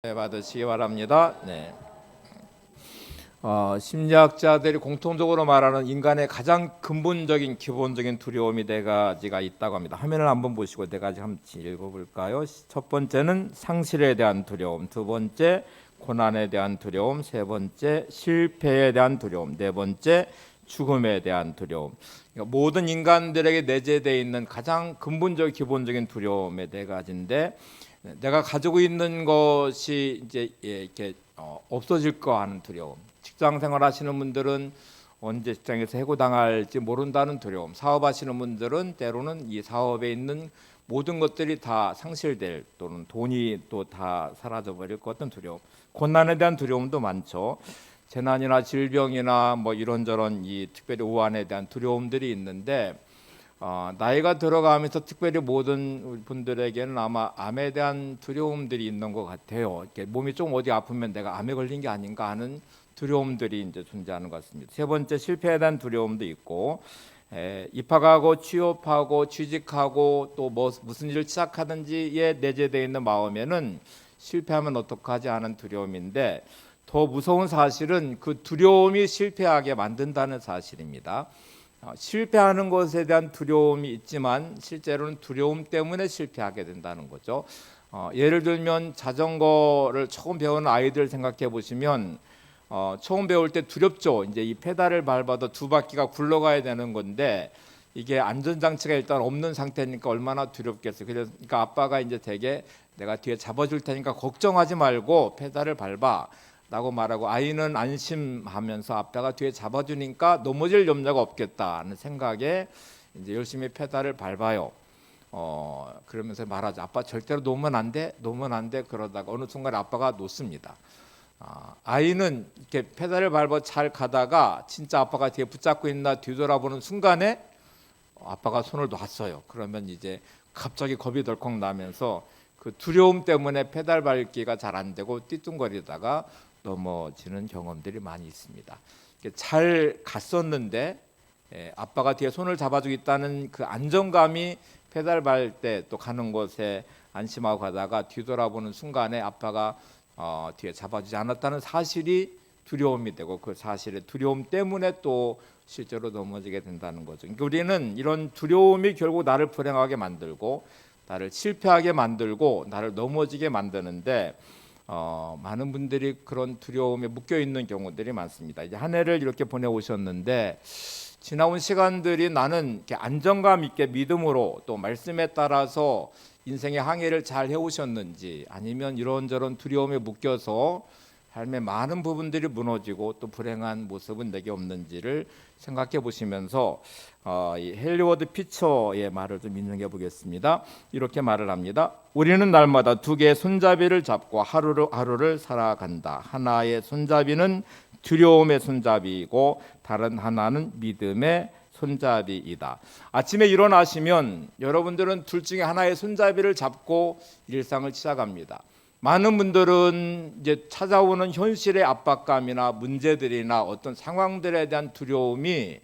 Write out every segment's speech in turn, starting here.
받으시기 바랍니다. 네. 심리학자들이 공통적으로 말하는 인간의 가장 근본적인 기본적인 두려움이 네 가지가 있다고 합니다. 화면을 한번 보시고 네 가지 한번 읽어볼까요? 첫 번째는 상실에 대한 두려움, 두 번째 고난에 대한 두려움, 세 번째 실패에 대한 두려움, 네 번째 죽음에 대한 두려움. 그러니까 모든 인간들에게 내재되어 있는 가장 근본적 기본적인 두려움의 네 가지인데, 내가 가지고 있는 것이 이제 이렇게 없어질 거 하는 두려움. 직장 생활 하시는 분들은 언제 직장에서 해고당할지 모른다는 두려움. 사업하시는 분들은 때로는 이 사업에 있는 모든 것들이 다 상실될, 또는 돈이 또 다 사라져버릴 것 같은 두려움. 고난에 대한 두려움도 많죠. 재난이나 질병이나 뭐 이런저런 이 특별히 우환에 대한 두려움들이 있는데, 나이가 들어가면서 특별히 모든 분들에게는 아마 암에 대한 두려움들이 있는 것 같아요. 이렇게 몸이 좀 어디 아프면 내가 암에 걸린 게 아닌가 하는 두려움들이 이제 존재하는 것 같습니다. 세 번째, 실패에 대한 두려움도 있고, 입학하고 취업하고 취직하고 또 무슨 일을 시작하든지에 내재되어 있는 마음에는 실패하면 어떡하지 하는 두려움인데, 더 무서운 사실은 그 두려움이 실패하게 만든다는 사실입니다. 실패하는 것에 대한 두려움이 있지만 실제로는 두려움 때문에 실패하게 된다는 거죠. 예를 들면 자전거를 처음 배우는 아이들 생각해 보시면, 처음 배울 때 두렵죠. 이제 이 페달을 밟아도 두 바퀴가 굴러가야 되는 건데, 이게 안전장치가 일단 없는 상태니까 얼마나 두렵겠어요. 그러니까 아빠가 이제 되게 내가 뒤에 잡아줄 테니까 걱정하지 말고 페달을 밟아 라고 말하고, 아이는 안심하면서 아빠가 뒤에 잡아주니까 넘어질 염려가 없겠다는 생각에 이제 열심히 페달을 밟아요. 그러면서 말하죠. 아빠 절대로 놓으면 안 돼, 놓으면 안 돼. 그러다가 어느 순간 아빠가 놓습니다. 아이는 이렇게 페달을 밟아 잘 가다가 진짜 아빠가 뒤에 붙잡고 있나 뒤돌아보는 순간에 아빠가 손을 놨어요. 그러면 이제 갑자기 겁이 덜컥 나면서 그 두려움 때문에 페달 밟기가 잘 안 되고 띠뚱거리다가 넘어지는 경험들이 많이 있습니다. 잘 갔었는데 아빠가 뒤에 손을 잡아주고 있다는 그 안정감이 페달 밟을 때 또 가는 곳에 안심하고 가다가 뒤돌아보는 순간에 아빠가 뒤에 잡아주지 않았다는 사실이 두려움이 되고, 그 사실의 두려움 때문에 또 실제로 넘어지게 된다는 거죠. 그러니까 우리는 이런 두려움이 결국 나를 불행하게 만들고 나를 실패하게 만들고 나를 넘어지게 만드는데, 많은 분들이 그런 두려움에 묶여 있는 경우들이 많습니다. 이제 한 해를 이렇게 보내오셨는데, 지나온 시간들이 나는 이렇게 안정감 있게 믿음으로 또 말씀에 따라서 인생의 항해를 잘 해오셨는지, 아니면 이런저런 두려움에 묶여서 삶의 많은 부분들이 무너지고 또 불행한 모습은 내게 없는지를 생각해 보시면서 이 헬리워드 피처의 말을 좀 인용해 보겠습니다. 이렇게 말을 합니다. 우리는 날마다 두 개의 손잡이를 잡고 하루를 살아간다. 하나의 손잡이는 두려움의 손잡이이고 다른 하나는 믿음의 손잡이이다. 아침에 일어나시면 여러분들은 둘 중에 하나의 손잡이를 잡고 일상을 시작합니다. 많은 분들은 이제 찾아오는 현실의 압박감이나 문제들이나 어떤 상황들에 대한 두려움이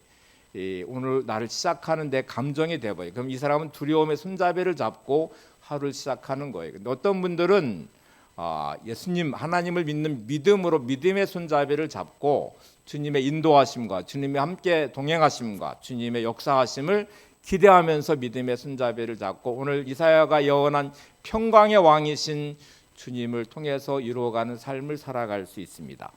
오늘 나를 시작하는 내 감정이 되어버려요. 그럼 이 사람은 두려움의 손잡이를 잡고 하루를 시작하는 거예요. 근데 어떤 분들은 예수님, 하나님을 믿는 믿음으로 믿음의 손잡이를 잡고 주님의 인도하심과 주님의 함께 동행하심과 주님의 역사하심을 기대하면서 믿음의 손잡이를 잡고 오늘 이사야가 예언한 평강의 왕이신 주님을 통해서 이루어가는 삶을 살아갈 수 있습니다.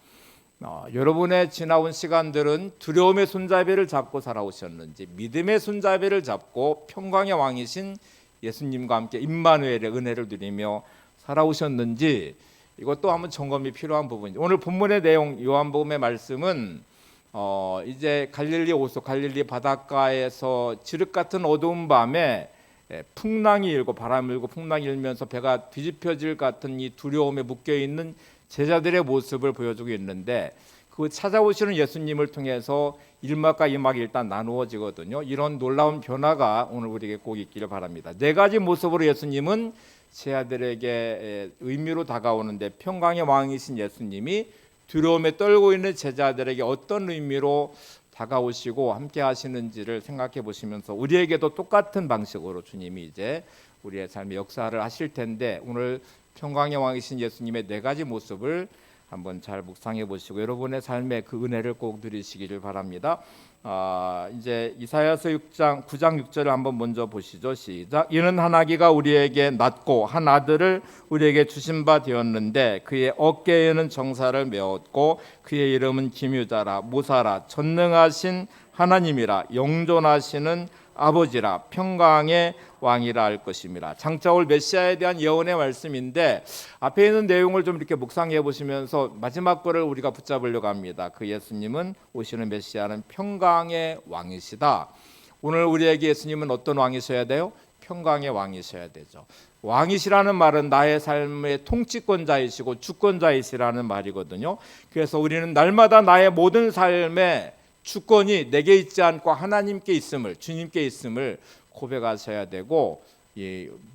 여러분의 지나온 시간들은 두려움의 손잡이를 잡고 살아오셨는지, 믿음의 손잡이를 잡고 평강의 왕이신 예수님과 함께 임마누엘의 은혜를 누리며 살아오셨는지, 이것도 한번 점검이 필요한 부분이죠. 오늘 본문의 내용, 요한복음의 말씀은 이제 갈릴리 오솔, 갈릴리 바닷가에서 지륵 같은 어두운 밤에 풍랑이 일고 바람이 일고 풍랑이 일면서 배가 뒤집혀질 같은 이 두려움에 묶여 있는 제자들의 모습을 보여주고 있는데, 그 찾아오시는 예수님을 통해서 1막과 2막이 일단 나누어지거든요. 이런 놀라운 변화가 오늘 우리에게 꼭 있기를 바랍니다. 네 가지 모습으로 예수님은 제자들에게 의미로 다가오는데, 평강의 왕이신 예수님이 두려움에 떨고 있는 제자들에게 어떤 의미로 다가오시고 함께 하시는지를 생각해 보시면서 우리에게도 똑같은 방식으로 주님이 이제 우리의 삶의 역사를 하실 텐데, 오늘 평강의 왕이신 예수님의 네 가지 모습을 한번 잘 묵상해 보시고 여러분의 삶에 그 은혜를 꼭 누리시기를 바랍니다. 이제 이사야서 9장 6절을 한번 먼저 보시죠. 시작. 이는 한 아기가 우리에게 낳고 한 아들을 우리에게 주신 바 되었는데 그의 어깨에는 정사를 메었고 그의 이름은 기묘자라 모사라 전능하신 하나님이라 영존하시는 아버지라 평강의 왕이라 할 것입니다. 장차 올 메시아에 대한 예언의 말씀인데 앞에 있는 내용을 좀 이렇게 묵상해 보시면서 마지막 거를 우리가 붙잡으려고 합니다. 그 예수님은 오시는 메시아는 평강의 왕이시다. 오늘 우리에게 예수님은 어떤 왕이셔야 돼요? 평강의 왕이셔야 되죠. 왕이시라는 말은 나의 삶의 통치권자이시고 주권자이시라는 말이거든요. 그래서 우리는 날마다 나의 모든 삶의 주권이 내게 있지 않고 하나님께 있음을, 주님께 있음을 고백하셔야 되고,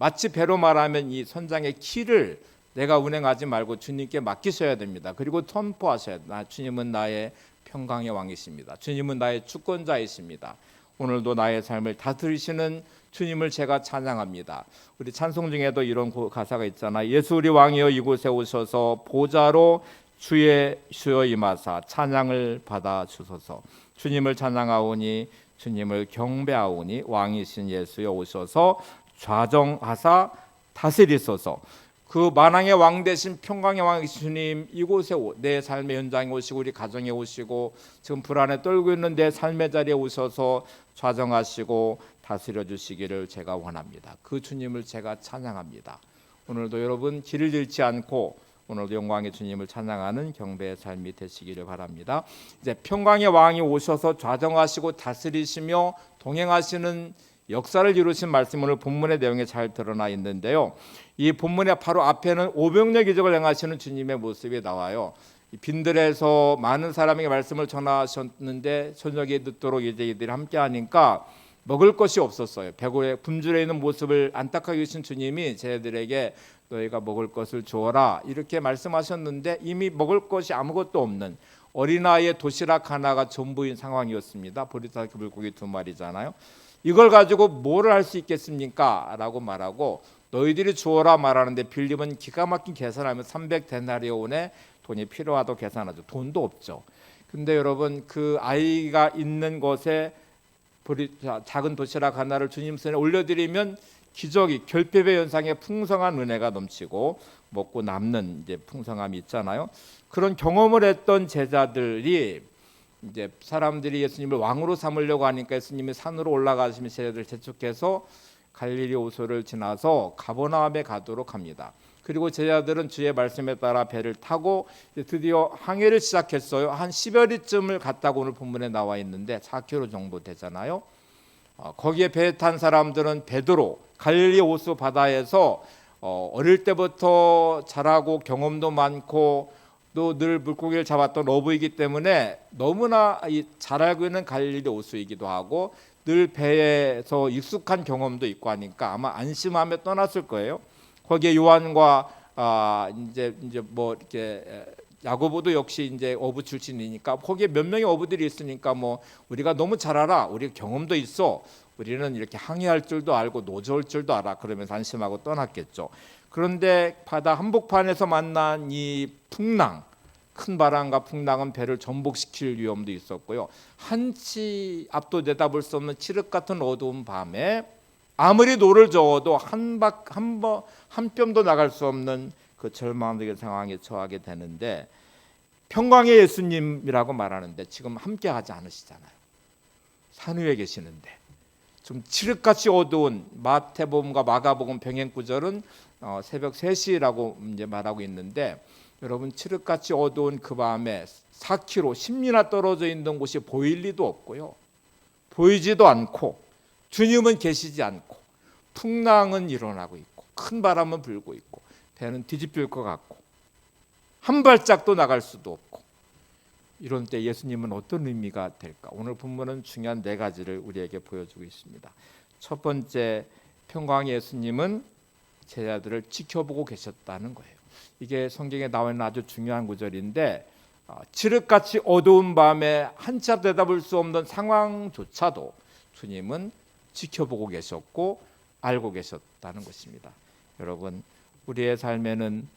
마치 배로 말하면 이 선장의 키를 내가 운행하지 말고 주님께 맡기셔야 됩니다. 그리고 선포하셔야 됩니다. 주님은 나의 평강의 왕이십니다. 주님은 나의 주권자이십니다. 오늘도 나의 삶을 다스리시는 주님을 제가 찬양합니다. 우리 찬송 중에도 이런 가사가 있잖아요. 예수 우리 왕이여 이곳에 오셔서 보좌로 주의 주여 임하사 찬양을 받아 주소서. 주님을 찬양하오니 주님을 경배하오니 왕이신 예수여 오셔서 좌정하사 다스리소서. 그 만왕의 왕 되신 평강의 왕이신 주님 이곳에 내 삶의 현장에 오시고 우리 가정에 오시고 지금 불안에 떨고 있는 내 삶의 자리에 오셔서 좌정하시고 다스려 주시기를 제가 원합니다. 그 주님을 제가 찬양합니다. 오늘도 여러분 길을 잃지 않고 오늘도 영광의 주님을 찬양하는 경배의 삶이 되시기를 바랍니다. 이제 평강의 왕이 오셔서 좌정하시고 다스리시며 동행하시는 역사를 이루신 말씀 오늘 본문의 내용에 잘 드러나 있는데요. 이 본문의 바로 앞에는 오병이어 기적을 행하시는 주님의 모습이 나와요. 빈들에서 많은 사람에게 말씀을 전하셨는데 저녁에 듣도록 이제 이들이 함께 하니까 먹을 것이 없었어요. 배고에 굶주려 있는 모습을 안타깝게 계신 주님이 쟤들에게 너희가 먹을 것을 주어라 이렇게 말씀하셨는데 이미 먹을 것이 아무것도 없는 어린아이의 도시락 하나가 전부인 상황이었습니다. 보리쌀 물고기 2마리잖아요. 이걸 가지고 뭐를 할 수 있겠습니까? 라고 말하고 너희들이 주어라 말하는데 빌립은 기가 막힌 계산하면 300데나리온의 돈이 필요하다고 계산하죠. 돈도 없죠. 근데 여러분 그 아이가 있는 곳에 작은 도시락 하나를 주님 손에 올려드리면 기적이 결핍의 현상에 풍성한 은혜가 넘치고 먹고 남는 이제 풍성함이 있잖아요. 그런 경험을 했던 제자들이 이제 사람들이 예수님을 왕으로 삼으려고 하니까 예수님이 산으로 올라가시면 제자들 재촉해서 갈릴리 호수를 지나서 가버나움에 가도록 합니다. 그리고 제자들은 주의 말씀에 따라 배를 타고 드디어 항해를 시작했어요. 한 10여리쯤을 갔다고 오늘 본문에 나와 있는데 4km 정도 되잖아요. 거기에 배에 탄 사람들은 베드로 갈릴리 호수 바다에서 어릴 때부터 자라고 경험도 많고 또 늘 물고기를 잡았던 어부이기 때문에 너무나 잘 알고 있는 갈릴리 호수이기도 하고 늘 배에서 익숙한 경험도 있고 하니까 아마 안심하며 떠났을 거예요. 거기에 요한과 이제 뭐 이렇게 야고보도 역시 이제 어부 출신이니까 거기에 몇 명의 어부들이 있으니까 뭐 우리가 너무 잘 알아, 우리 경험도 있어, 우리는 이렇게 항해할 줄도 알고 노저울 줄도 알아 그러면서 안심하고 떠났겠죠. 그런데 바다 한복판에서 만난 이 풍랑, 큰 바람과 풍랑은 배를 전복시킬 위험도 있었고요. 한치 앞도 내다볼 수 없는 칠흑 같은 어두운 밤에 아무리 노를 저어도 한 뼘도 나갈 수 없는 그 절망적인 상황에 처하게 되는데 평강의 예수님이라고 말하는데 지금 함께 하지 않으시잖아요. 산 위에 계시는데 좀 칠흑같이 어두운 마태복음과 마가복음 병행 구절은 새벽 3시라고 이제 말하고 있는데 여러분 칠흑같이 어두운 그 밤에 4km 10리나 떨어져 있는 곳이 보일 리도 없고요. 보이지도 않고 주님은 계시지 않고 풍랑은 일어나고 있고 큰 바람은 불고 있고 배는 뒤집힐 것 같고 한 발짝도 나갈 수도 없고 이런 때 예수님은 어떤 의미가 될까? 오늘 본문은 중요한 4가지를 우리에게 보여주고 있습니다. 첫 번째, 평강의 예수님은 제자들을 지켜보고 계셨다는 거예요. 이게 성경에 나와 있는 아주 중요한 구절인데 칠흑같이 어두운 밤에 한치 앞 내다볼 수 없는 상황조차도 주님은 지켜보고 계셨고 알고 계셨다는 것입니다. 여러분 우리의 삶에는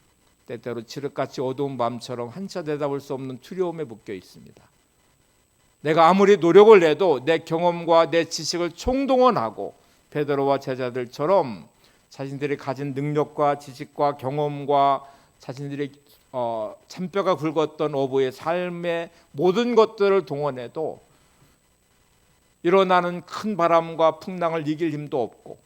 때때로 칠흑같이 어두운 밤처럼 한차 대답할 수 없는 두려움에 묶여 있습니다. 내가 아무리 노력을 해도 내 경험과 내 지식을 총동원하고 베드로와 제자들처럼 자신들이 가진 능력과 지식과 경험과 자신들이 참뼈가 굵었던 어부의 삶의 모든 것들을 동원해도 일어나는 큰 바람과 풍랑을 이길 힘도 없고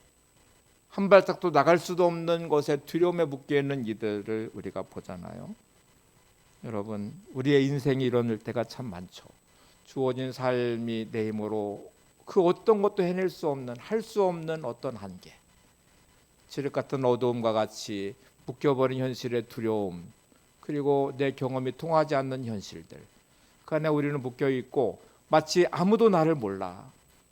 한 발짝도 나갈 수도 없는 것에 두려움에 묶여 있는 이들을 우리가 보잖아요. 여러분, 우리의 인생이 이럴 때가 참 많죠. 주어진 삶이 내 힘으로 그 어떤 것도 해낼 수 없는, 할 수 없는 어떤 한계, 칠흑 같은 어두움과 같이 묶여버린 현실의 두려움, 그리고 내 경험이 통하지 않는 현실들, 그 안에 우리는 묶여 있고 마치 아무도 나를 몰라,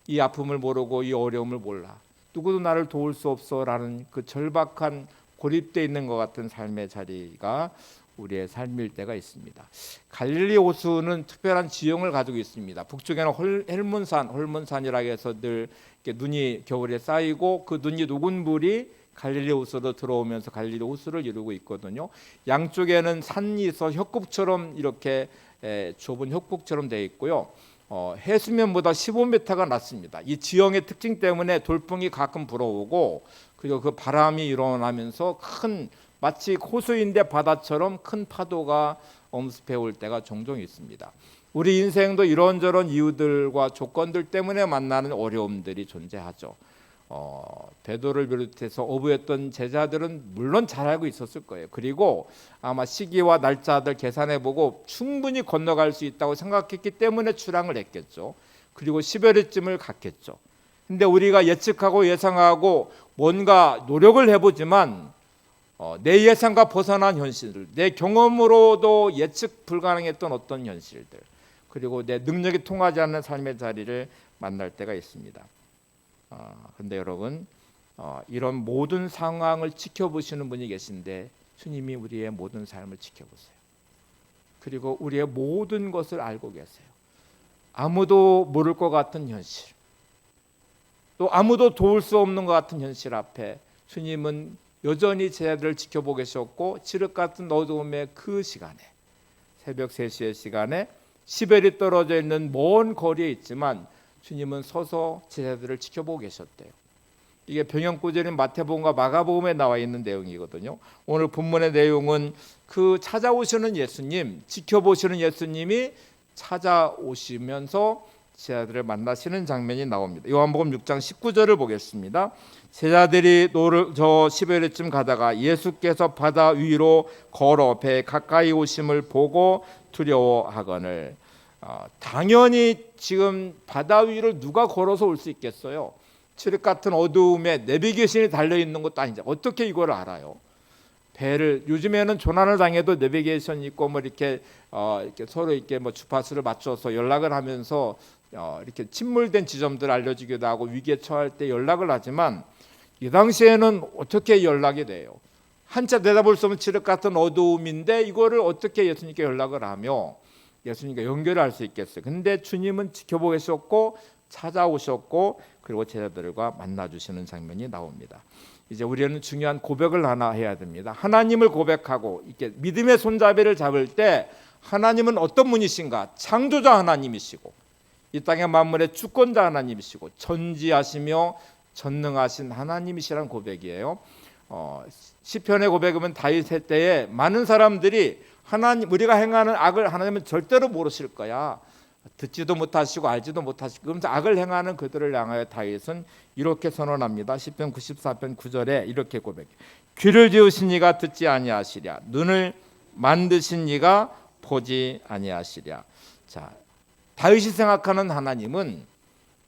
이 아픔을 모르고 이 어려움을 몰라, 누구도 나를 도울 수 없어라는 그 절박한 고립되어 있는 것 같은 삶의 자리가 우리의 삶일 때가 있습니다. 갈릴리 호수는 특별한 지형을 가지고 있습니다. 북쪽에는 헐몬산이라고 해서 늘 이렇게 눈이 겨울에 쌓이고 그 눈이 녹은 물이 갈릴리 호수로 들어오면서 갈릴리 호수를 이루고 있거든요. 양쪽에는 산이 있어 협곡처럼 이렇게 좁은 협곡처럼 되어 있고요. 해수면보다 15m가 낮습니다. 이 지형의 특징 때문에 돌풍이 가끔 불어오고 그리고 그 바람이 일어나면서 큰 마치 호수인데 바다처럼 큰 파도가 엄습해 올 때가 종종 있습니다. 우리 인생도 이런저런 이유들과 조건들 때문에 만나는 어려움들이 존재하죠. 베드로를 비롯해서 어부였던 제자들은 물론 잘 알고 있었을 거예요. 그리고 아마 시기와 날짜들 계산해보고 충분히 건너갈 수 있다고 생각했기 때문에 출항을 했겠죠. 그리고 10여리쯤을 갔겠죠. 근데 우리가 예측하고 예상하고 뭔가 노력을 해보지만 내 예상과 벗어난 현실들, 내 경험으로도 예측 불가능했던 어떤 현실들, 그리고 내 능력이 통하지 않는 삶의 자리를 만날 때가 있습니다. 근데 여러분, 이런 모든 상황을 지켜보시는 분이 계신데 주님이 우리의 모든 삶을 지켜보세요. 그리고 우리의 모든 것을 알고 계세요. 아무도 모를 것 같은 현실, 또 아무도 도울 수 없는 것 같은 현실 앞에 주님은 여전히 제자들을 지켜보고 계셨고 칠흑 같은 어두움의 그 시간에 새벽 3시의 시간에 시벨이 떨어져 있는 먼 거리에 있지만 주님은 서서 제자들을 지켜보고 계셨대요. 이게 병영구절인 마태복음과 마가복음에 나와 있는 내용이거든요. 오늘 본문의 내용은 그 찾아오시는 예수님, 지켜보시는 예수님이 찾아오시면서 제자들을 만나시는 장면이 나옵니다. 요한복음 6장 19절을 보겠습니다. 제자들이 저 시베리쯤 가다가 예수께서 바다 위로 걸어 배 가까이 오심을 보고 두려워하거늘. 당연히 지금 바다 위를 누가 걸어서 올 수 있겠어요? 칠흑 같은 어두움에 내비게이션이 달려있는 것도 아니죠. 어떻게 이걸 알아요? 배를 요즘에는 조난을 당해도 내비게이션 있고 뭐 이렇게 서로 이렇게 뭐 주파수를 맞춰서 연락을 하면서 이렇게 침몰된 지점들 알려주기도 하고 위기에 처할 때 연락을 하지만 이 당시에는 어떻게 연락이 돼요? 한자 내다볼 수 없는 칠흑 같은 어두움인데 이거를 어떻게 예수님께 연락을 하며 예수님과 연결을 할 수 있겠어요? 근데 주님은 지켜보고 계셨고 찾아오셨고 그리고 제자들과 만나주시는 장면이 나옵니다. 이제 우리는 중요한 고백을 하나 해야 됩니다. 하나님을 고백하고 이렇게 믿음의 손잡이를 잡을 때 하나님은 어떤 분이신가? 창조자 하나님이시고 이 땅의 만물의 주권자 하나님이시고 전지하시며 전능하신 하나님이시라는 고백이에요. 시편의 고백은 다윗의 때에 많은 사람들이 하나님 우리가 행하는 악을 하나님은 절대로 모르실 거야. 듣지도 못하시고 알지도 못하시고 그러면서 악을 행하는 그들을 향하여 다윗은 이렇게 선언합니다. 시편 94편 9절에 이렇게 고백해. 귀를 지으신 이가 듣지 아니하시랴. 눈을 만드신 이가 보지 아니하시랴. 자, 다윗이 생각하는 하나님은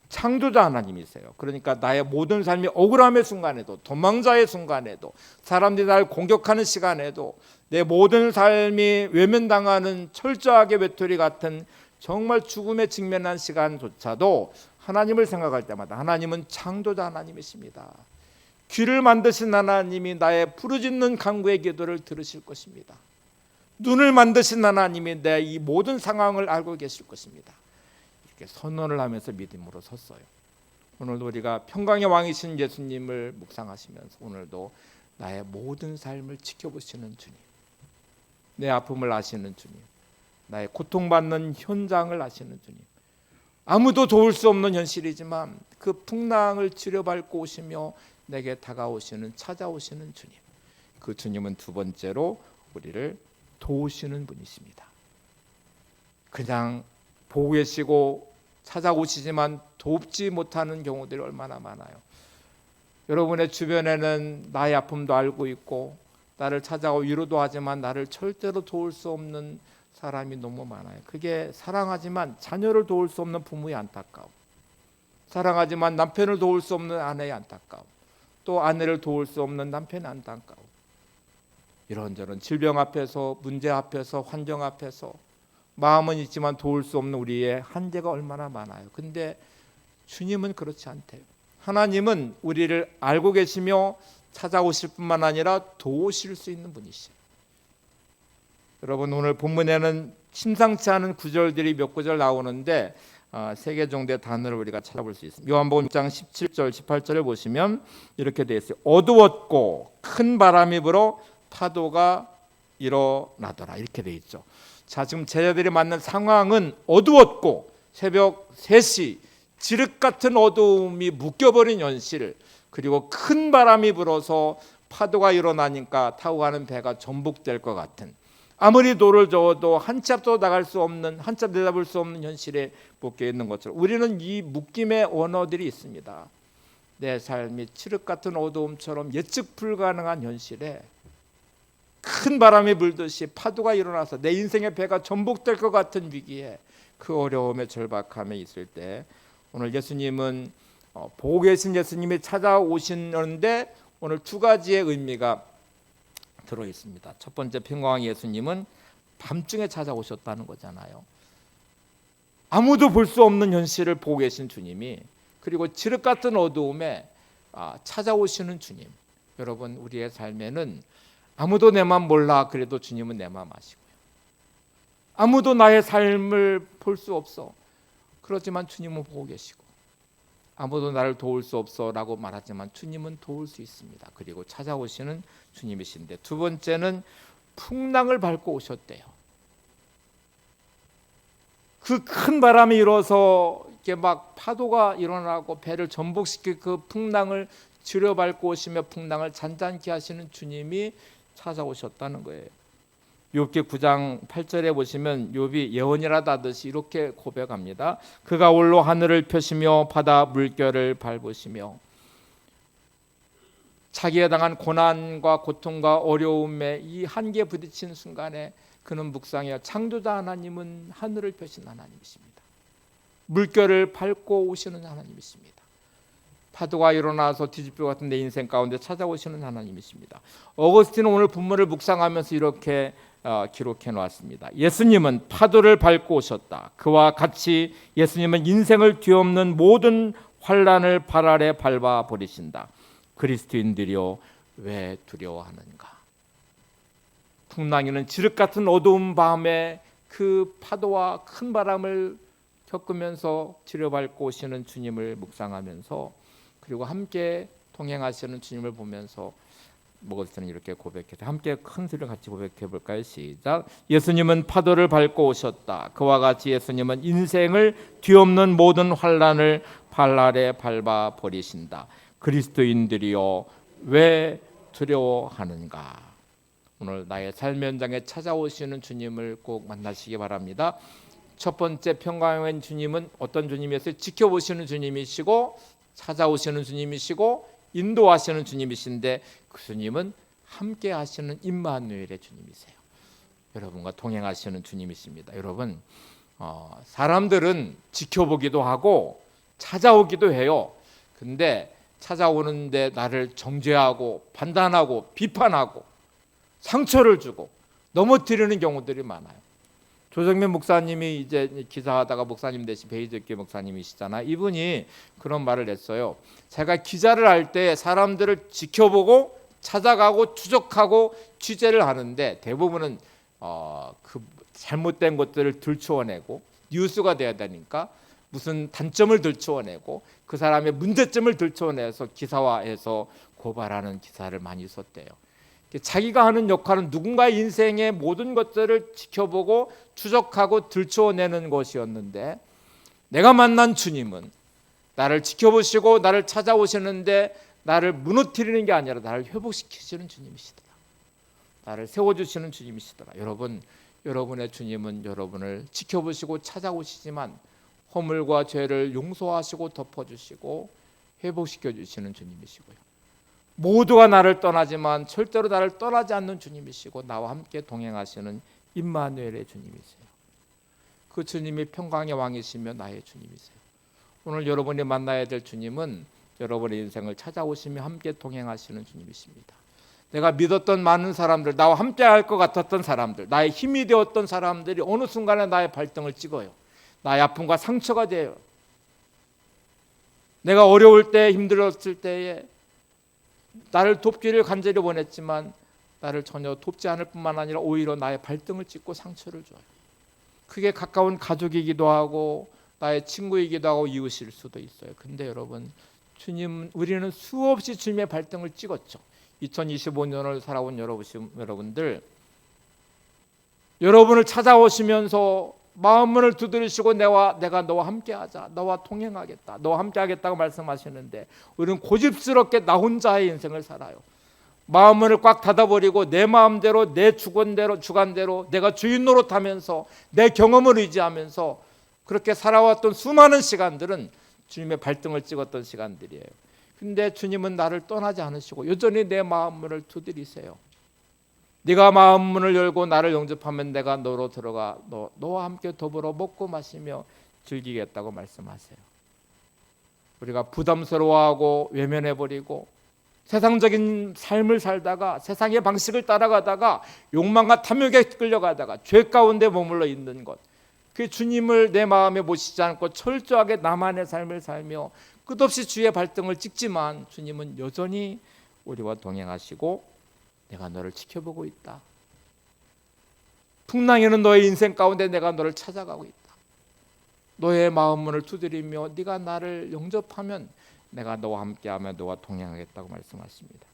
창조자 하나님이세요. 그러니까 나의 모든 삶이 억울함의 순간에도 도망자의 순간에도 사람들이 나를 공격하는 시간에도 내 모든 삶이 외면당하는 철저하게 외톨이 같은 정말 죽음에 직면한 시간조차도 하나님을 생각할 때마다 하나님은 창조자 하나님이십니다. 귀를 만드신 하나님이 나의 부르짖는 간구의 기도를 들으실 것입니다. 눈을 만드신 하나님이 내 이 모든 상황을 알고 계실 것입니다. 이렇게 선언을 하면서 믿음으로 섰어요. 오늘도 우리가 평강의 왕이신 예수님을 묵상하시면서 오늘도 나의 모든 삶을 지켜보시는 주님, 내 아픔을 아시는 주님, 나의 고통받는 현장을 아시는 주님, 아무도 도울 수 없는 현실이지만 그 풍랑을 치료밟고 오시며 내게 다가오시는, 찾아오시는 주님, 그 주님은 두 번째로 우리를 도우시는 분이십니다. 그냥 보고 계시고 찾아오시지만 돕지 못하는 경우들이 얼마나 많아요. 여러분의 주변에는 나의 아픔도 알고 있고 나를 찾아와 위로도 하지만 나를 절대로 도울 수 없는 사람이 너무 많아요. 그게 사랑하지만 자녀를 도울 수 없는 부모의 안타까움, 사랑하지만 남편을 도울 수 없는 아내의 안타까움, 또 아내를 도울 수 없는 남편의 안타까움, 이런저런 질병 앞에서, 문제 앞에서, 환경 앞에서 마음은 있지만 도울 수 없는 우리의 한계가 얼마나 많아요. 근데 주님은 그렇지 않대요. 하나님은 우리를 알고 계시며 찾아오실 뿐만 아니라 도우실 수 있는 분이시에요. 여러분, 오늘 본문에는 심상치 않은 구절들이 몇 구절 나오는데 세 개 정도의 단어를 우리가 찾아볼 수 있습니다. 요한복음 6장 17절 18절을 보시면 이렇게 되어 있어요. 어두웠고 큰 바람이 불어 파도가 일어나더라, 이렇게 되어 있죠. 자, 지금 제자들이 만난 상황은 어두웠고 새벽 3시 지륵 같은 어두움이 묶여버린 현실, 그리고 큰 바람이 불어서 파도가 일어나니까 타고 가는 배가 전복될 것 같은, 아무리 돌을 저어도 한 치 앞도 나갈 수 없는, 한 치 앞 내다볼 수 없는 현실에 묶여 있는 것처럼 우리는 이 묶임의 언어들이 있습니다. 내 삶이 칠흑 같은 어두움처럼 예측 불가능한 현실에 큰 바람이 불듯이 파도가 일어나서 내 인생의 배가 전복될 것 같은 위기에, 그 어려움에 절박함에 있을 때 오늘 예수님은 보고 계신 예수님이 찾아오시는데 오늘 두 가지의 의미가 들어 있습니다. 첫 번째, 평강의 예수님은 밤중에 찾아오셨다는 거잖아요. 아무도 볼 수 없는 현실을 보고 계신 주님이, 그리고 지륵 같은 어두움에 찾아오시는 주님. 여러분, 우리의 삶에는 아무도 내 맘 몰라 그래도 주님은 내 맘 아시고요. 아무도 나의 삶을 볼 수 없어 그렇지만 주님은 보고 계시고, 아무도 나를 도울 수 없어 라고 말하지만 주님은 도울 수 있습니다. 그리고 찾아오시는 주님이신데, 두 번째는 풍랑을 밟고 오셨대요. 그 큰 바람이 일어서 이렇게 막 파도가 일어나고 배를 전복시킬 그 풍랑을 지려밟고 오시며 풍랑을 잔잔케 하시는 주님이 찾아오셨다는 거예요. 욥기 9장 8절에 보시면 욥이 예언이라도 하듯이 이렇게 고백합니다. 그가 홀로 하늘을 펴시며 바다 물결을 밟으시며, 자기에 당한 고난과 고통과 어려움에 이 한계에 부딪힌 순간에 그는 묵상해요. 창조자 하나님은 하늘을 펴신 하나님이십니다. 물결을 밟고 오시는 하나님이십니다. 파도가 일어나서 뒤집힐 것 같은 내 인생 가운데 찾아오시는 하나님이십니다. 어거스틴은 오늘 본문을 묵상하면서 이렇게 기록해 놓았습니다. 예수님은 파도를 밟고 오셨다. 그와 같이 예수님은 인생을 뒤엎는 모든 환난을 발 아래 밟아 버리신다. 그리스도인들이여 왜 두려워하는가? 풍랑이는 지륵 같은 어두운 밤에 그 파도와 큰 바람을 겪으면서 지려밟고 오시는 주님을 묵상하면서, 그리고 함께 동행하시는 주님을 보면서 먹을 때는 이렇게 고백해서 함께 큰 소리를 같이 고백해 볼까요? 시작. 예수님은 파도를 밟고 오셨다. 그와 같이 예수님은 인생을 뒤엎는 모든 환난을 발 아래 밟아 버리신다. 그리스도인들이여 왜 두려워하는가? 오늘 나의 삶 현장에 찾아오시는 주님을 꼭 만나시기 바랍니다. 첫 번째, 평강의 주님은 어떤 주님이었어요? 지켜보시는 주님이시고 찾아오시는 주님이시고 인도하시는 주님이신데, 그 주님은 함께 하시는 임마누엘의 주님이세요. 여러분과 동행하시는 주님이십니다. 여러분, 사람들은 지켜보기도 하고 찾아오기도 해요. 근데 찾아오는데 나를 정죄하고 판단하고 비판하고 상처를 주고 넘어뜨리는 경우들이 많아요. 조정민 목사님이 이제 기자하다가 목사님 대신 베이저교 목사님이시잖아요. 이분이 그런 말을 했어요. 제가 기자를 할 때 사람들을 지켜보고 찾아가고 추적하고 취재를 하는데 대부분은 그 잘못된 것들을 들추어내고 뉴스가 돼야 되니까 무슨 단점을 들추어내고 그 사람의 문제점을 들추어내서 기사화해서 고발하는 기사를 많이 썼대요. 자기가 하는 역할은 누군가의 인생의 모든 것들을 지켜보고 추적하고 들추어내는 것이었는데, 내가 만난 주님은 나를 지켜보시고 나를 찾아오시는데 나를 무너뜨리는 게 아니라 나를 회복시키시는 주님이시더라. 나를 세워주시는 주님이시더라. 여러분, 여러분의 주님은 여러분을 지켜보시고 찾아오시지만 허물과 죄를 용서하시고 덮어주시고 회복시켜주시는 주님이시고요. 모두가 나를 떠나지만 절대로 나를 떠나지 않는 주님이시고 나와 함께 동행하시는 임마누엘의 주님이세요. 그 주님이 평강의 왕이시며 나의 주님이세요. 오늘 여러분이 만나야 될 주님은 여러분의 인생을 찾아오시며 함께 동행하시는 주님이십니다. 내가 믿었던 많은 사람들, 나와 함께 할 것 같았던 사람들, 나의 힘이 되었던 사람들이 어느 순간에 나의 발등을 찍어요. 나의 아픔과 상처가 돼요. 내가 어려울 때, 힘들었을 때에 나를 돕기를 간절히 원했지만 나를 전혀 돕지 않을 뿐만 아니라 오히려 나의 발등을 찍고 상처를 줘요. 그게 가까운 가족이기도 하고 나의 친구이기도 하고 이웃일 수도 있어요. 근데 여러분, 우리는 수없이 주님의 발등을 찍었죠. 2025년을 살아온 여러분들, 여러분을 찾아오시면서 마음문을 두드리시고 내가 너와 함께하자, 너와 동행하겠다, 너와 함께하겠다고 말씀하시는데 우리는 고집스럽게 나 혼자의 인생을 살아요. 마음문을 꽉 닫아버리고 내 마음대로, 내 주관대로 내가 주인 노릇하면서 내 경험을 의지하면서 그렇게 살아왔던 수많은 시간들은 주님의 발등을 찍었던 시간들이에요. 근데 주님은 나를 떠나지 않으시고 여전히 내 마음문을 두드리세요. 네가 마음문을 열고 나를 영접하면 내가 너로 들어가 너와 함께 더불어 먹고 마시며 즐기겠다고 말씀하세요. 우리가 부담스러워하고 외면해버리고 세상적인 삶을 살다가 세상의 방식을 따라가다가 욕망과 탐욕에 끌려가다가 죄 가운데 머물러 있는 것, 그 주님을 내 마음에 모시지 않고 철저하게 나만의 삶을 살며 끝없이 주의 발등을 찍지만 주님은 여전히 우리와 동행하시고 내가 너를 지켜보고 있다. 풍랑에는 너의 인생 가운데 내가 너를 찾아가고 있다. 너의 마음문을 두드리며 네가 나를 영접하면 내가 너와 함께하며 너와 동행하겠다고 말씀하십니다.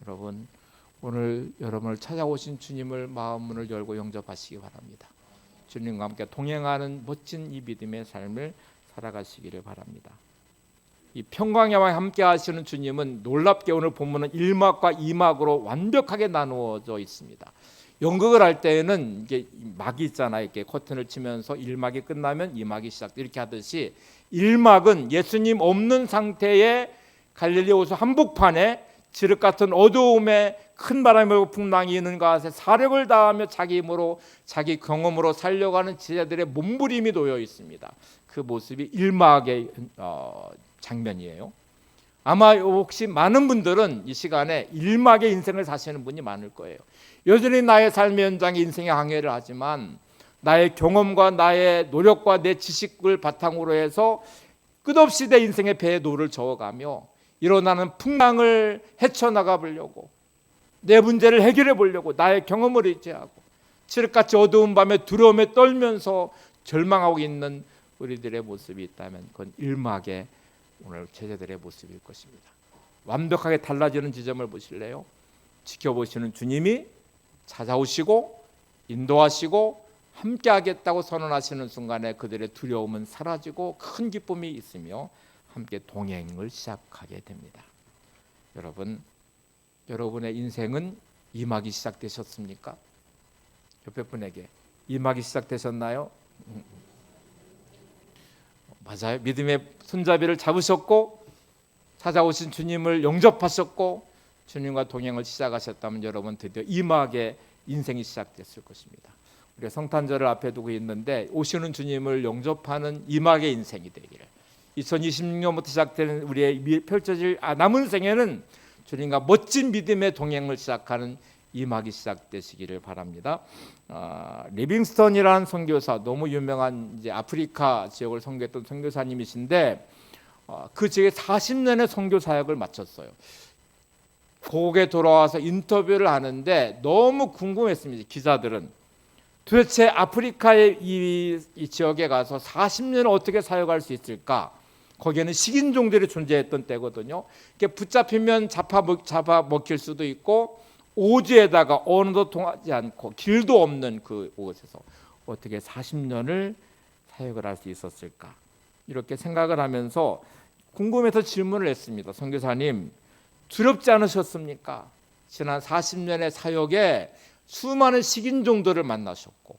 여러분, 오늘 여러분을 찾아오신 주님을 마음문을 열고 영접하시기 바랍니다. 주님과 함께 동행하는 멋진 이 믿음의 삶을 살아가시기를 바랍니다. 이 평강의 왕 함께 하시는 주님은 놀랍게 오늘 본문은 1막과 2막으로 완벽하게 나누어져 있습니다. 연극을 할 때에는 이게 막이 있잖아요. 이렇게 커튼을 치면서 1막이 끝나면 2막이 시작돼 이렇게 하듯이 1막은 예수님 없는 상태의 갈릴리 호수 한복판에 지륵 같은 어두움에 큰 바람이 불고 풍랑이 있는 곳에 사력을 다하며 자기 힘으로 자기 경험으로 살려가는 제자들의 몸부림이 놓여 있습니다. 그 모습이 1막의 장면이에요. 아마 혹시 많은 분들은 이 시간에 1막의 인생을 사시는 분이 많을 거예요. 여전히 나의 삶의 현장에 인생의 항해를 하지만 나의 경험과 나의 노력과 내 지식을 바탕으로 해서 끝없이 내 인생의 배에 노를 저어가며 일어나는 풍랑을 헤쳐나가 보려고 내 문제를 해결해 보려고 나의 경험을 의지하고 칠흑같이 어두운 밤에 두려움에 떨면서 절망하고 있는 우리들의 모습이 있다면 그건 1막의 오늘 제자들의 모습일 것입니다. 완벽하게 달라지는 지점을 보실래요? 지켜보시는 주님이 찾아오시고 인도하시고 함께하겠다고 선언하시는 순간에 그들의 두려움은 사라지고 큰 기쁨이 있으며 함께 동행을 시작하게 됩니다. 여러분, 여러분의 인생은 2막이 시작되셨습니까? 옆에 분에게 2막이 시작되셨나요? 맞아요. 믿음의 손잡이를 잡으셨고 찾아오신 주님을 영접하셨고 주님과 동행을 시작하셨다면 여러분 드디어 2막의 인생이 시작됐을 것입니다. 우리가 성탄절을 앞에 두고 있는데 오시는 주님을 영접하는 2막의 인생이 되기를 2026년부터 시작되는 우리의 펼쳐질 남은 생에는 주님과 멋진 믿음의 동행을 시작하는 2막이 시작되시기를 바랍니다. 리빙스턴이라는 선교사, 너무 유명한 이제 아프리카 지역을 선교했던 선교사님이신데 그 지역에 40년의 선교 사역을 마쳤어요. 고국에 돌아와서 인터뷰를 하는데 너무 궁금했습니다. 기자들은 도대체 아프리카의 이 지역에 가서 40년을 어떻게 사역할 수 있을까? 거기에는 식인종들이 존재했던 때거든요. 이렇게 붙잡히면 잡아먹힐 수도 있고, 오지에다가 언어도 통하지 않고 길도 없는 그곳에서 어떻게 40년을 사역을 할 수 있었을까? 이렇게 생각을 하면서 궁금해서 질문을 했습니다. 선교사님, 두렵지 않으셨습니까? 지난 40년의 사역에 수많은 식인종들을 만나셨고,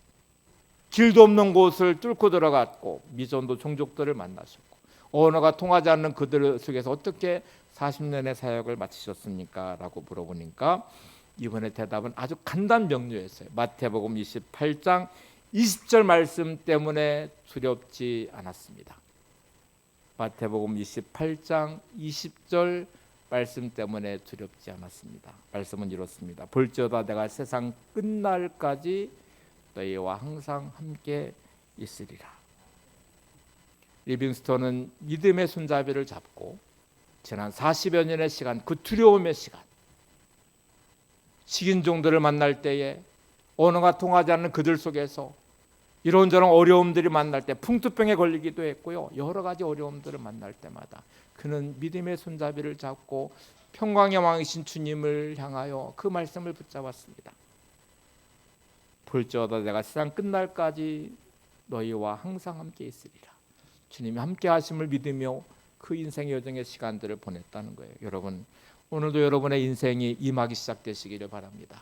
길도 없는 곳을 뚫고 들어갔고, 미전도 종족들을 만나셨고, 언어가 통하지 않는 그들 속에서 어떻게 40년의 사역을 마치셨습니까? 라고 물어보니까 이번에 대답은 아주 간단 명료했어요. 마태복음 28장 20절 말씀 때문에 두렵지 않았습니다. 마태복음 28장 20절 말씀 때문에 두렵지 않았습니다. 말씀은 이렇습니다. 볼지어다 내가 세상 끝날까지 너희와 항상 함께 있으리라. 리빙스턴은 믿음의 손잡이를 잡고 지난 40여 년의 시간, 그 두려움의 시간, 식인종들을 만날 때에 언어가 통하지 않는 그들 속에서 이런저런 어려움들이 만날 때 풍토병에 걸리기도 했고요. 여러 가지 어려움들을 만날 때마다 그는 믿음의 손잡이를 잡고 평강의 왕이신 주님을 향하여 그 말씀을 붙잡았습니다. 볼지어다 내가 세상 끝날까지 너희와 항상 함께 있으리라. 주님이 함께 하심을 믿으며 그 인생의 여정의 시간들을 보냈다는 거예요. 여러분, 오늘도 여러분의 인생이 임하기 시작되시기를 바랍니다.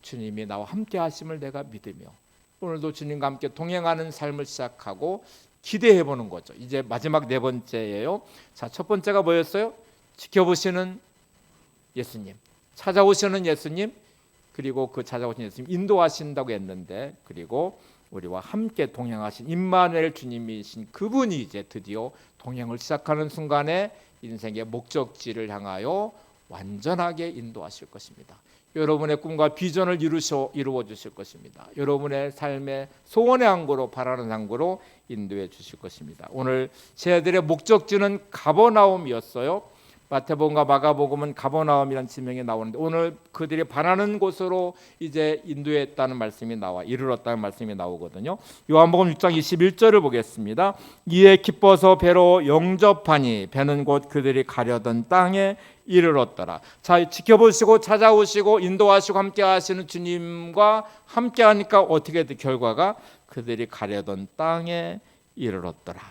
주님이 나와 함께 하심을 내가 믿으며 오늘도 주님과 함께 동행하는 삶을 시작하고 기대해 보는 거죠. 이제 마지막 네 번째예요. 자, 첫 번째가 뭐였어요? 지켜보시는 예수님, 찾아오시는 예수님, 그리고 그 찾아오신 예수님 인도하신다고 했는데, 그리고 우리와 함께 동행하신 임마누엘 주님이신 그분이 이제 드디어 동행을 시작하는 순간에 인생의 목적지를 향하여 완전하게 인도하실 것입니다. 여러분의 꿈과 비전을 이루어 주실 것입니다. 여러분의 삶의 소원의 항구로, 바라는 항구로 인도해 주실 것입니다. 오늘 제자들의 목적지는 가버나움이었어요. 마태복음과 마가복음은 가버나움이라는 지명이 나오는데 오늘 그들이 바라는 곳으로 이제 인도했다는 말씀이 이르렀다는 말씀이 나오거든요. 요한복음 6장 21절을 보겠습니다. 이에 기뻐서 배로 영접하니 배는 곧 그들이 가려던 땅에 이르렀더라. 자, 지켜보시고 찾아오시고 인도하시고 함께 하시는 주님과 함께 하니까 어떻게 결과가 그들이 가려던 땅에 이르렀더라.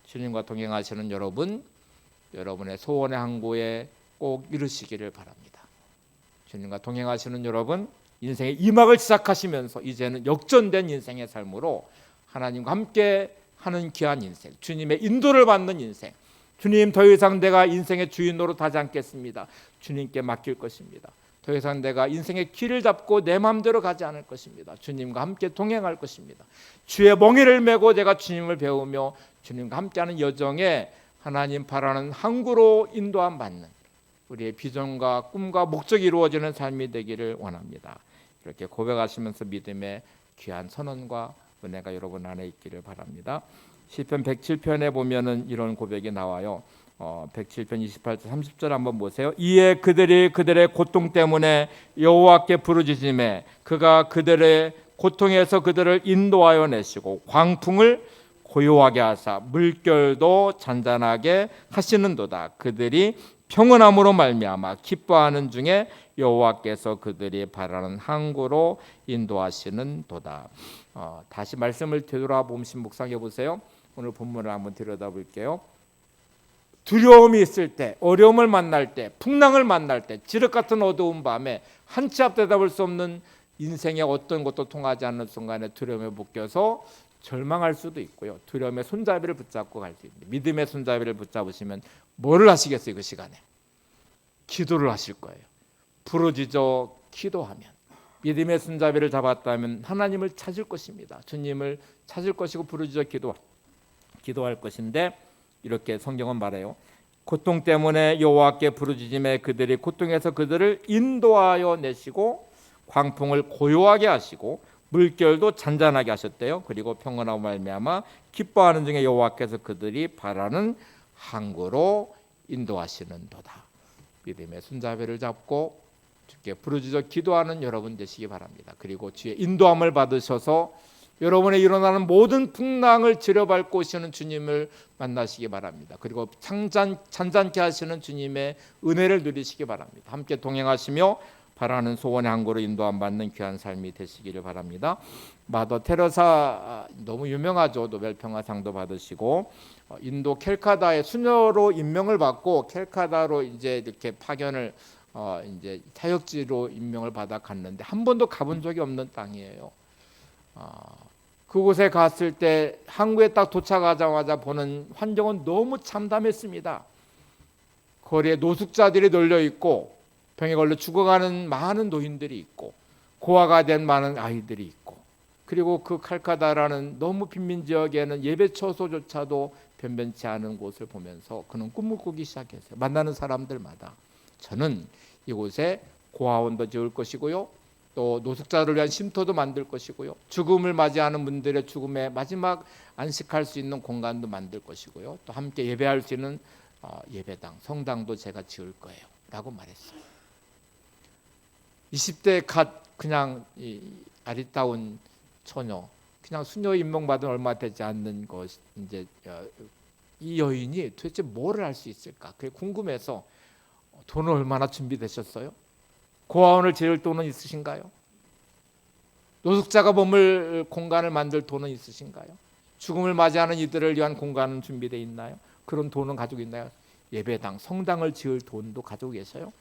주님과 동행하시는 여러분의 소원의 항구에 꼭 이루시기를 바랍니다. 주님과 동행하시는 여러분, 인생의 이막을 시작하시면서 이제는 역전된 인생의 삶으로 하나님과 함께 하는 귀한 인생, 주님의 인도를 받는 인생, 주님 더 이상 내가 인생의 주인 노릇하지 않겠습니다. 주님께 맡길 것입니다. 더 이상 내가 인생의 길을 잡고 내 마음대로 가지 않을 것입니다. 주님과 함께 동행할 것입니다. 주의 멍에를 메고 내가 주님을 배우며 주님과 함께하는 여정에 하나님 바라는 항구로 인도함 받는 우리의 비전과 꿈과 목적이 이루어지는 삶이 되기를 원합니다. 이렇게 고백하시면서 믿음의 귀한 선언과 은혜가 여러분 안에 있기를 바랍니다. 시편 107편에 보면은 이런 고백이 나와요. 107편 28절 30절 한번 보세요. 이에 그들이 그들의 고통 때문에 여호와께 부르짖음에 그가 그들의 고통에서 그들을 인도하여 내시고 광풍을 고요하게 하사 물결도 잔잔하게 하시는도다. 그들이 평온함으로 말미암아 기뻐하는 중에 여호와께서 그들이 바라는 항구로 인도하시는도다. 다시 말씀을 되돌아보시 묵상해 보세요. 오늘 본문을 한번 들여다볼게요. 두려움이 있을 때, 어려움을 만날 때, 풍랑을 만날 때, 지륵 같은 어두운 밤에 한치 앞 대답할 수 없는 인생의 어떤 것도 통하지 않는 순간에 두려움에 묶여서 절망할 수도 있고요. 두려움의 손잡이를 붙잡고 갈 수 있는데 믿음의 손잡이를 붙잡으시면 뭐를 하시겠어요? 그 시간에 기도를 하실 거예요. 부르짖어 기도하면 믿음의 손잡이를 잡았다면 하나님을 찾을 것입니다. 주님을 찾을 것이고 부르짖어 기도할 것인데 이렇게 성경은 말해요. 고통 때문에 여호와께 부르짖음에 그들이 고통에서 그들을 인도하여 내시고 광풍을 고요하게 하시고 물결도 잔잔하게 하셨대요. 그리고 평온하고 말미암아 기뻐하는 중에 여호와께서 그들이 바라는 항구로 인도하시는도다. 믿음의 손잡이를 잡고 주께 부르짖어 기도하는 여러분 되시기 바랍니다. 그리고 주의 인도함을 받으셔서 여러분의 일어나는 모든 풍랑을 지려밟고 오시는 주님을 만나시기 바랍니다. 그리고 잔잔케 하시는 주님의 은혜를 누리시기 바랍니다. 함께 동행하시며 바라는 소원의 항구로 인도함 받는 귀한 삶이 되시기를 바랍니다. 마더 테레사 너무 유명하죠. 노벨 평화상도 받으시고 인도 캘카다에 수녀로 임명을 받고 캘카다로 이제 이렇게 파견을 이제 사역지로 임명을 받아 갔는데 한 번도 가본 적이 없는 땅이에요. 그곳에 갔을 때 항구에 딱 도착하자마자 보는 환경은 너무 참담했습니다. 거리에 노숙자들이 널려 있고 병에 걸려 죽어가는 많은 노인들이 있고 고아가 된 많은 아이들이 있고 그리고 그 칼카다라는 너무 빈민 지역에는 예배 처소조차도 변변치 않은 곳을 보면서 그는 꿈을 꾸기 시작했어요. 만나는 사람들마다 저는 이곳에 고아원도 지을 것이고요. 또 노숙자를 위한 쉼터도 만들 것이고요. 죽음을 맞이하는 분들의 죽음의 마지막 안식할 수 있는 공간도 만들 것이고요. 또 함께 예배할 수 있는 예배당, 성당도 제가 지을 거예요. 라고 말했어요. 20대 갓 그냥 아리따운 처녀, 그냥 수녀 임명받은 얼마 되지 않는 것 이제 이 여인이 도대체 뭐를 할 수 있을까? 그게 궁금해서 돈을 얼마나 준비되셨어요? 고아원을 지을 돈은 있으신가요? 노숙자가 머물 공간을 만들 돈은 있으신가요? 죽음을 맞이하는 이들을 위한 공간은 준비되어 있나요? 그런 돈은 가지고 있나요? 예배당, 성당을 지을 돈도 가지고 계셔요?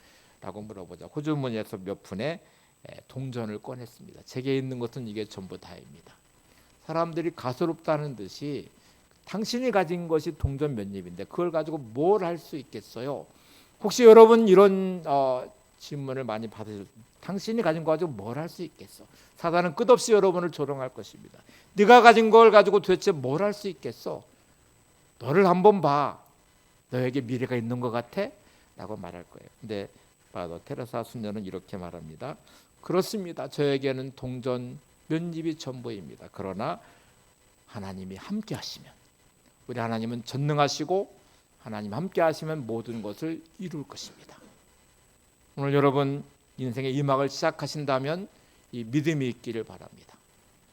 라고 물어보자. 호주머니에서 몇 푼의 동전을 꺼냈습니다. 제게 있는 것은 이게 전부 다입니다. 사람들이 가소롭다는 듯이 당신이 가진 것이 동전 몇 입인데 그걸 가지고 뭘 할 수 있겠어요? 혹시 여러분 이런 질문을 많이 받으실 당신이 가진 거 가지고 뭘 할 수 있겠어? 사단은 끝없이 여러분을 조롱할 것입니다. 네가 가진 걸 가지고 도대체 뭘 할 수 있겠어? 너를 한번 봐. 너에게 미래가 있는 것 같아? 라고 말할 거예요. 근데 마더 테레사 수녀는 이렇게 말합니다. 그렇습니다. 저에게는 동전 몇 입이 전부입니다. 그러나 하나님이 함께 하시면 우리 하나님은 전능하시고 하나님 함께 하시면 모든 것을 이룰 것입니다. 오늘 여러분 인생의 이 막을 시작하신다면 이 믿음이 있기를 바랍니다.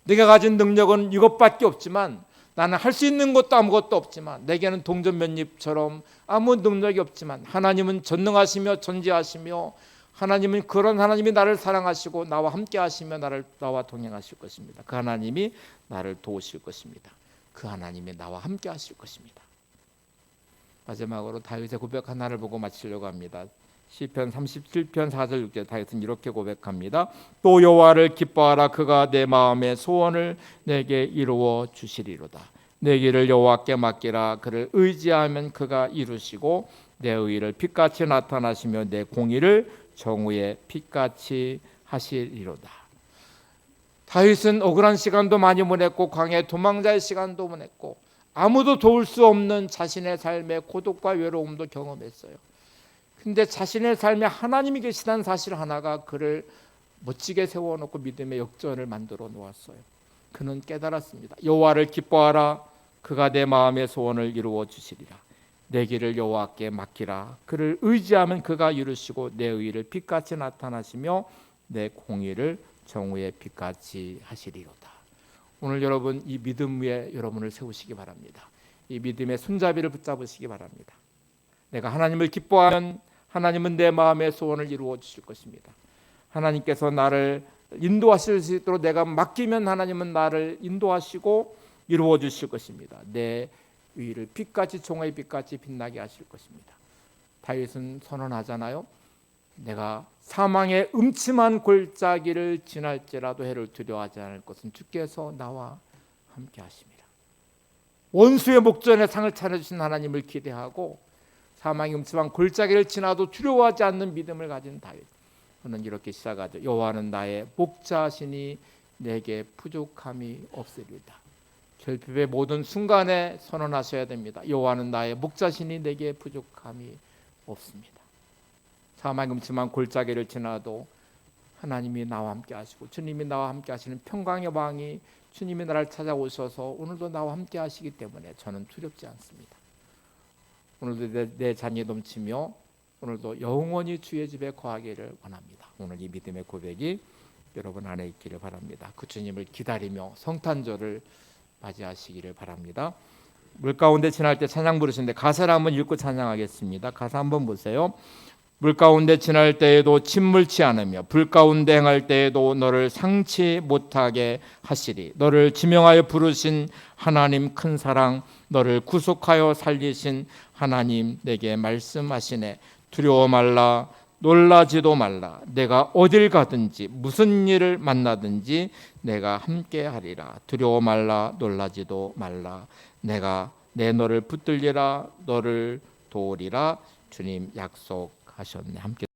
내가 가진 능력은 이것밖에 없지만 나는 할 수 있는 것도 아무것도 없지만 내게는 동전 몇 입처럼 아무 능력이 없지만 하나님은 전능하시며 전지하시며 하나님은 그런 하나님이 나를 사랑하시고 나와 함께 하시며 나와 동행하실 것입니다. 그 하나님이 나를 도우실 것입니다. 그 하나님이 나와 함께 하실 것입니다. 마지막으로 다윗의 고백 하나를 보고 마치려고 합니다. 시편 37편 4절 6절 다윗은 이렇게 고백합니다. 또 여호와를 기뻐하라. 그가 내 마음의 소원을 내게 이루어 주시리로다. 내 길을 여호와께 맡기라. 그를 의지하면 그가 이루시고 내 의를 빛같이 나타나시며 내 공의를 정오의 빛같이 하시리로다. 다윗은 억울한 시간도 많이 보냈고 광야의 도망자의 시간도 보냈고 아무도 도울 수 없는 자신의 삶의 고독과 외로움도 경험했어요. 근데 자신의 삶에 하나님이 계시다는 사실 하나가 그를 멋지게 세워놓고 믿음의 역전을 만들어 놓았어요. 그는 깨달았습니다. 여호와를 기뻐하라. 그가 내 마음의 소원을 이루어 주시리라. 내 길을 여호와께 맡기라. 그를 의지하면 그가 이루시고 내 의를 빛같이 나타나시며 내 공의를 정오의 빛같이 하시리로다. 오늘 여러분 이 믿음 위에 여러분을 세우시기 바랍니다. 이 믿음의 손잡이를 붙잡으시기 바랍니다. 내가 하나님을 기뻐하면 하나님은 내 마음의 소원을 이루어 주실 것입니다. 하나님께서 나를 인도하실 수 있도록 내가 맡기면 하나님은 나를 인도하시고 이루어 주실 것입니다. 내 위를 빛같이 종의 빛같이 빛나게 하실 것입니다. 다윗은 선언하잖아요. 내가 사망의 음침한 골짜기를 지날지라도 해를 두려워하지 않을 것은 주께서 나와 함께 하십니다. 원수의 목전에 상을 차려주신 하나님을 기대하고 사망의 음침한 골짜기를 지나도 두려워하지 않는 믿음을 가진 다윗. 그는 이렇게 시작하죠. 여호와는 나의 목자시니 내게 부족함이 없으리다. 결핍의 모든 순간에 선언하셔야 됩니다. 여호와는 나의 목자시니 내게 부족함이 없습니다. 사망의 음침한 골짜기를 지나도 하나님이 나와 함께 하시고 주님이 나와 함께 하시는 평강의 왕이 주님이 나를 찾아오셔서 오늘도 나와 함께 하시기 때문에 저는 두렵지 않습니다. 오늘도 내 잔이 넘치며 오늘도 영원히 주의 집에 거하기를 원합니다. 오늘 이 믿음의 고백이 여러분 안에 있기를 바랍니다. 그 주님을 기다리며 성탄절을 맞이하시기를 바랍니다. 물 가운데 지날 때 찬양 부르시는데 가사를 한번 읽고 찬양하겠습니다. 가사 한번 보세요. 물 가운데 지날 때에도 침물치 않으며 불 가운데 행할 때에도 너를 상치 못하게 하시리. 너를 지명하여 부르신 하나님 큰 사랑, 너를 구속하여 살리신 하나님 내게 말씀하시네. 두려워 말라, 놀라지도 말라. 내가 어딜 가든지 무슨 일을 만나든지 내가 함께 하리라. 두려워 말라, 놀라지도 말라. 내가 내 너를 붙들리라, 너를 도우리라. 주님 약속하셨네. 함께